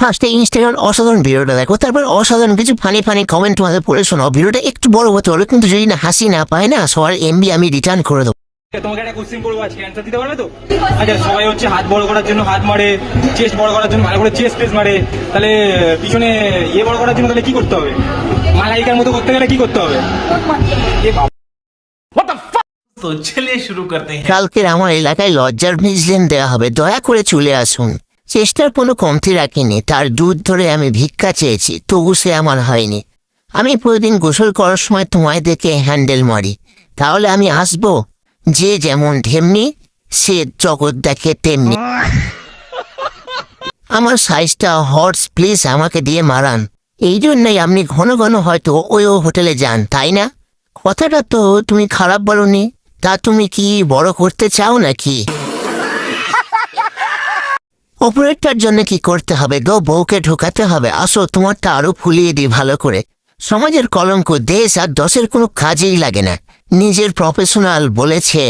ফার্স্টে ইনস্টাগ্রাম অসাধারণ ভিডিওটা দেখো, তারপর অসাধারণ কিছু ফানি ফানি কমেন্ট তোমাদের পড়ে শোনাও। ভিডিওটা একটু বড় হতে হলো, কিন্তু যদি না হাসি না পায় না, সবার এমবি আমি রিটার্ন করে দেবো। তোমাকে একটা কোশ্চেন করবো, আজকে অ্যান্সার দিতে পারবে তো? আচ্ছা, সবাই হচ্ছে হাত বড় করার জন্য হাত মারে, চেস্ট বড় করার জন্য ভালো করে চেস্ট টেস্ট মারে, তাহলে পিছনে বড় করার জন্য তাহলে কি করতে হবে? মালাইকার মতো করতে গেলে কি করতে হবে? तो चलिए शुरू करते हैं। কালকের আমার এলাকায় লজ্জার ভিজিলেন্স দেওয়া হবে, দয়া করে চলে আসুন। চেষ্টার কোনো কমতি রাখিনি, তার দুধ ধরে আমি ভিক্ষা চেয়েছি, তবু সে আমার হয়নি। আমি প্রতিদিন গোসল করার সময় তোমায় দেখে হ্যান্ডেল মারি, তাহলে আমি আসবো? যে যেমন ঢেমনি, সে জগৎ দেখে তেমনি। আমার সাইজটা হর্স, প্লিজ আমাকে দিয়ে মারান। এই জন্যই আপনি ঘন ঘন হয়তো ওই হোটেলে যান, তাই না? কথাটা তো তুমি খারাপ বলনি। তা তুমি কি বড় করতে চাও নাকি? অপারেটর জন্য কি করতে হবে গো? বউকে ঢোকাতে হবে। আসো, তোমারটা আরো ফুলিয়ে দিই ভালো করে। সমাজের কলঙ্ক, দেশ আর দশের কোনো কাজেই লাগে না। নিজের প্রফেশনাল বলেছে।